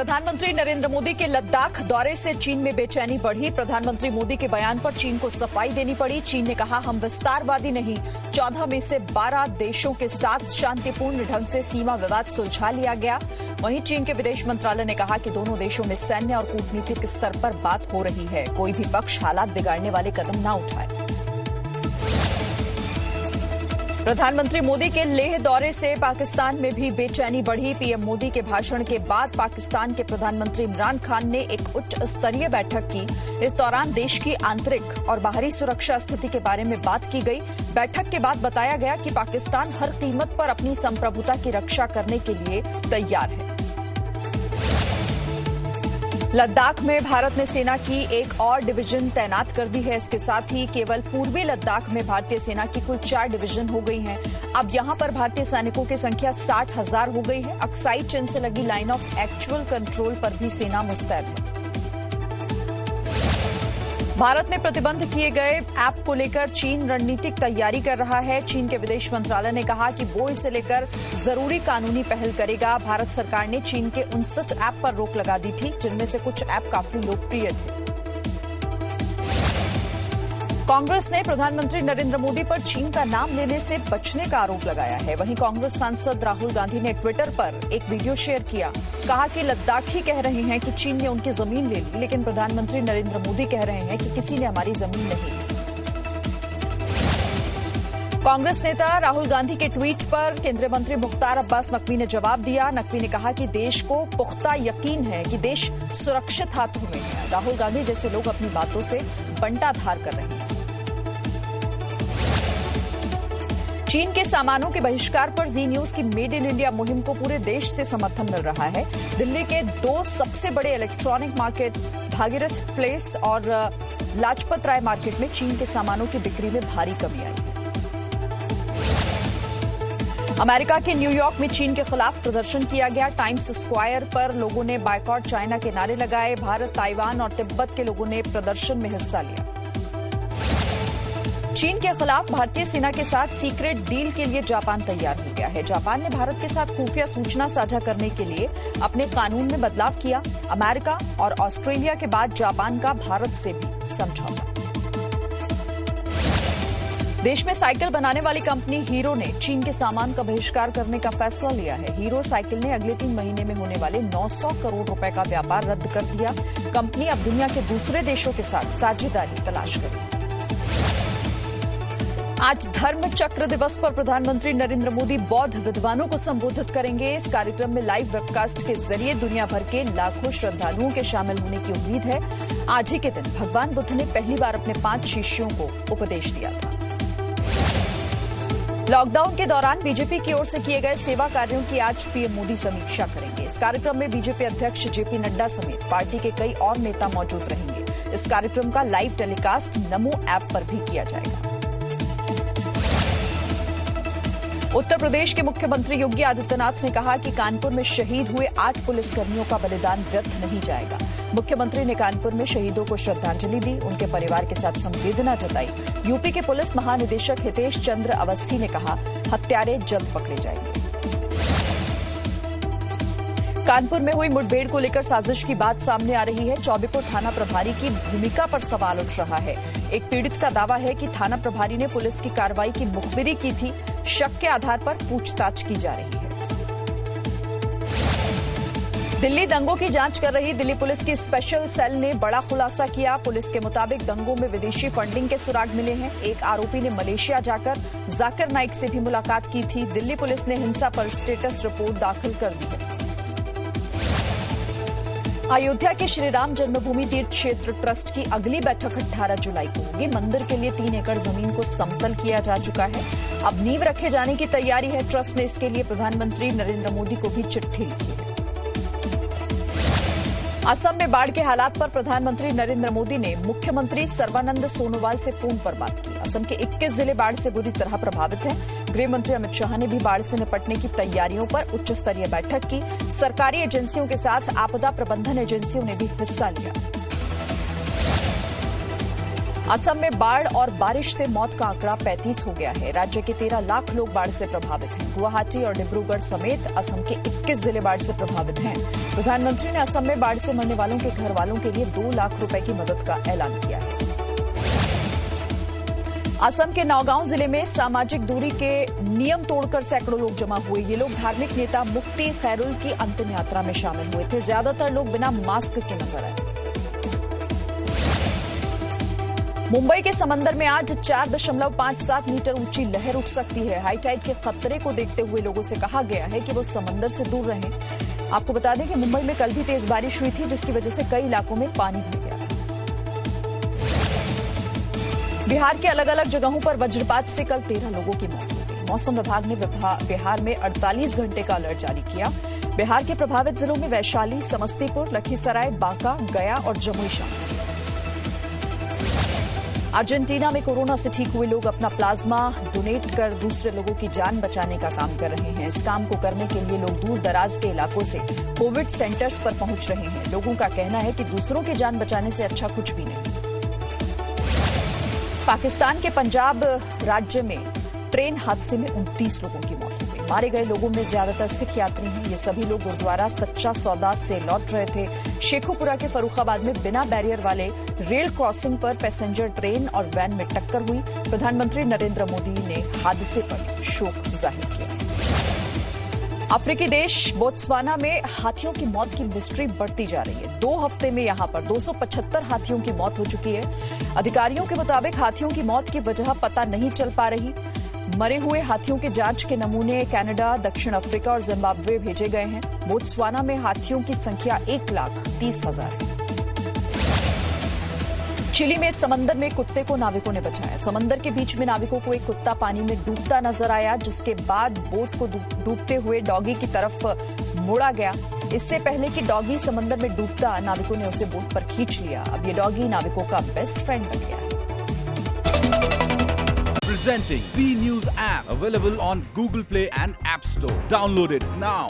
प्रधानमंत्री नरेंद्र मोदी के लद्दाख दौरे से चीन में बेचैनी बढ़ी। प्रधानमंत्री मोदी के बयान पर चीन को सफाई देनी पड़ी। चीन ने कहा, हम विस्तारवादी नहीं। 14 में से 12 देशों के साथ शांतिपूर्ण ढंग से सीमा विवाद सुलझा लिया गया। वहीं चीन के विदेश मंत्रालय ने कहा कि दोनों देशों में सैन्य और कूटनीतिक स्तर पर बात हो रही है। कोई भी पक्ष हालात बिगाड़ने वाले कदम न उठाए। प्रधानमंत्री मोदी के लेह दौरे से पाकिस्तान में भी बेचैनी बढ़ी। पीएम मोदी के भाषण के बाद पाकिस्तान के प्रधानमंत्री इमरान खान ने एक उच्च स्तरीय बैठक की। इस दौरान देश की आंतरिक और बाहरी सुरक्षा स्थिति के बारे में बात की गई। बैठक के बाद बताया गया कि पाकिस्तान हर कीमत पर अपनी संप्रभुता की रक्षा करने के लिए तैयार है। लद्दाख में भारत ने सेना की एक और डिवीजन तैनात कर दी है। इसके साथ ही केवल पूर्वी लद्दाख में भारतीय सेना की कुल 4 डिवीजन हो गई हैं। अब यहां पर भारतीय सैनिकों की संख्या 60,000 हो गई है। अक्साई चिन से लगी लाइन ऑफ एक्चुअल कंट्रोल पर भी सेना मुस्तैद है। भारत में प्रतिबंध किए गए ऐप को लेकर चीन रणनीतिक तैयारी कर रहा है। चीन के विदेश मंत्रालय ने कहा कि वो इसे लेकर जरूरी कानूनी पहल करेगा। भारत सरकार ने चीन के 59 ऐप पर रोक लगा दी थी, जिनमें से कुछ ऐप काफी लोकप्रिय थे। कांग्रेस ने प्रधानमंत्री नरेंद्र मोदी पर चीन का नाम लेने से बचने का आरोप लगाया है। वहीं कांग्रेस सांसद राहुल गांधी ने ट्विटर पर एक वीडियो शेयर किया। कहा कि लद्दाखी कह रहे हैं कि चीन ने उनकी जमीन ले ली, लेकिन प्रधानमंत्री नरेंद्र मोदी कह रहे हैं कि किसी ने हमारी जमीन नहीं ली। कांग्रेस नेता राहुल गांधी के ट्वीट पर केंद्रीय मंत्री मुख्तार अब्बास नकवी ने जवाब दिया। नकवी ने कहा कि देश को पुख्ता यकीन है कि देश सुरक्षित हाथों में है। राहुल गांधी जैसे लोग अपनी बातों से बंटाधार कर रहे हैं। चीन के सामानों के बहिष्कार पर जी न्यूज की मेड इन इंडिया मुहिम को पूरे देश से समर्थन मिल रहा है। दिल्ली के 2 सबसे बड़े इलेक्ट्रॉनिक मार्केट भागीरथ प्लेस और लाजपत राय मार्केट में चीन के सामानों की बिक्री में भारी कमी आई है। अमेरिका के न्यूयॉर्क में चीन के खिलाफ प्रदर्शन किया गया। टाइम्स स्क्वायर पर लोगों ने बायकॉट चाइना के नारे लगाए। भारत, ताइवान और तिब्बत के लोगों ने प्रदर्शन में हिस्सा लिया। चीन के खिलाफ भारतीय सेना के साथ सीक्रेट डील के लिए जापान तैयार हो गया है। जापान ने भारत के साथ खुफिया सूचना साझा करने के लिए अपने कानून में बदलाव किया। अमेरिका और ऑस्ट्रेलिया के बाद जापान का भारत से भी समझौता। देश में साइकिल बनाने वाली कंपनी हीरो ने चीन के सामान का बहिष्कार करने का फैसला लिया है। हीरो साइकिल ने अगले 3 महीने में होने वाले 900 करोड़ रुपए का व्यापार रद्द कर दिया। कंपनी अब दुनिया के दूसरे देशों के साथ साझेदारी तलाश करेगी। आज धर्म चक्र दिवस पर प्रधानमंत्री नरेंद्र मोदी बौद्ध विद्वानों को संबोधित करेंगे। इस कार्यक्रम में लाइव वेबकास्ट के जरिए दुनिया भर के लाखों श्रद्धालुओं के शामिल होने की उम्मीद है। आज ही के दिन भगवान बुद्ध ने पहली बार अपने 5 शिष्यों को उपदेश दिया था। लॉकडाउन के दौरान बीजेपी की ओर से किए गए सेवा कार्यों की आज पीएम मोदी समीक्षा करेंगे। इस कार्यक्रम में बीजेपी अध्यक्ष जेपी नड्डा समेत पार्टी के कई और नेता मौजूद रहेंगे। इस कार्यक्रम का लाइव टेलीकास्ट नमो ऐप पर भी किया जाएगा। उत्तर प्रदेश के मुख्यमंत्री योगी आदित्यनाथ ने कहा कि कानपुर में शहीद हुए 8 पुलिसकर्मियों का बलिदान व्यर्थ नहीं जाएगा। मुख्यमंत्री ने कानपुर में शहीदों को श्रद्धांजलि दी, उनके परिवार के साथ संवेदना जताई। यूपी के पुलिस महानिदेशक हितेश चंद्र अवस्थी ने कहा, हत्यारे जल्द पकड़े जाएंगे। कानपुर में हुई मुठभेड़ को लेकर साजिश की बात सामने आ रही है। चौबेपुर थाना प्रभारी की भूमिका पर सवाल उठ रहा है। एक पीड़ित का दावा है कि थाना प्रभारी ने पुलिस की कार्रवाई की मुखबिरी की थी। शक के आधार पर पूछताछ की जा रही है। दिल्ली दंगों की जांच कर रही दिल्ली पुलिस की स्पेशल सेल ने बड़ा खुलासा किया। पुलिस के मुताबिक दंगों में विदेशी फंडिंग के सुराग मिले हैं। एक आरोपी ने मलेशिया जाकर जाकिर नाइक से भी मुलाकात की थी। दिल्ली पुलिस ने हिंसा पर स्टेटस रिपोर्ट दाखिल कर दी है। अयोध्या के श्रीराम जन्मभूमि तीर्थ क्षेत्र ट्रस्ट की अगली बैठक 18 जुलाई को होगी। मंदिर के लिए 3 एकड़ जमीन को समतल किया जा चुका है। अब नींव रखे जाने की तैयारी है। ट्रस्ट ने इसके लिए प्रधानमंत्री नरेंद्र मोदी को भी चिट्ठी लिखी है। असम में बाढ़ के हालात पर प्रधानमंत्री नरेंद्र मोदी ने मुख्यमंत्री सर्बानंद सोनोवाल से फोन पर बात की। असम के 21 जिले बाढ़ से बुरी तरह प्रभावित हैं। गृह मंत्री अमित शाह ने भी बाढ़ से निपटने की तैयारियों पर उच्च स्तरीय बैठक की। सरकारी एजेंसियों के साथ आपदा प्रबंधन एजेंसियों ने भी हिस्सा लिया। असम में बाढ़ और बारिश से मौत का आंकड़ा 35 हो गया है। राज्य के 13 लाख लोग बाढ़ से प्रभावित हैं। गुवाहाटी और डिब्रूगढ़ समेत असम के 21 जिले बाढ़ से प्रभावित हैं। प्रधानमंत्री ने असम में बाढ़ से मरने वालों के घर वालों के लिए 2 लाख रुपए की मदद का ऐलान किया है। असम के नौगांव जिले में सामाजिक दूरी के नियम तोड़कर सैकड़ों लोग जमा हुए। ये लोग धार्मिक नेता मुफ्ती खैरुल की अंतिम यात्रा में शामिल हुए थे। ज्यादातर लोग बिना मास्क के नजर आए। मुंबई के समंदर में आज 4.57 मीटर ऊंची लहर उठ सकती है। हाईटाइड के खतरे को देखते हुए लोगों से कहा गया है कि वो समंदर से दूर रहें। आपको बता दें कि मुंबई में कल भी तेज बारिश हुई थी, जिसकी वजह से कई इलाकों में पानी भर गया। बिहार के अलग अलग जगहों पर वज्रपात से कल 13 लोगों की मौत हो गई। मौसम विभाग ने बिहार में 48 घंटे का अलर्ट जारी किया। बिहार के प्रभावित जिलों में वैशाली, समस्तीपुर, लखीसराय, बांका, गया और जमुई शामिल हैं। अर्जेंटीना में कोरोना से ठीक हुए लोग अपना प्लाज्मा डोनेट कर दूसरे लोगों की जान बचाने का काम कर रहे हैं। इस काम को करने के लिए लोग दूर दराज के इलाकों से कोविड सेंटर्स पर पहुंच रहे हैं। लोगों का कहना है कि दूसरों की जान बचाने से अच्छा कुछ भी नहीं। पाकिस्तान के पंजाब राज्य में ट्रेन हादसे में 29 लोगों की मौत हो गई। मारे गए लोगों में ज्यादातर सिख यात्री हैं। ये सभी लोग गुरुद्वारा सच्चा सौदा से लौट रहे थे। शेखुपुरा के फर्रुखाबाद में बिना बैरियर वाले रेल क्रॉसिंग पर पैसेंजर ट्रेन और वैन में टक्कर हुई। प्रधानमंत्री नरेंद्र मोदी ने हादसे पर शोक जाहिर किया। अफ्रीकी देश बोत्सवाना में हाथियों की मौत की मिस्ट्री बढ़ती जा रही है। 2 हफ्ते में यहां पर 275 हाथियों की मौत हो चुकी है। अधिकारियों के मुताबिक हाथियों की मौत की वजह पता नहीं चल पा रही। मरे हुए हाथियों के जांच के नमूने कनाडा, दक्षिण अफ्रीका और जिम्बाब्वे भेजे गए हैं। बोत्सवाना में हाथियों की संख्या 1,30,000 है। चिली में समंदर में कुत्ते को नाविकों ने बचाया। समंदर के बीच में नाविकों को एक कुत्ता पानी में डूबता नजर आया, जिसके बाद बोट को डूबते हुए डॉगी की तरफ मोड़ा गया। इससे पहले कि डॉगी समंदर में डूबता, नाविकों ने उसे बोट पर खींच लिया। अब ये डॉगी नाविकों का बेस्ट फ्रेंड बन गया है। Presenting B News app, available on Google Play and App Store. Download it now.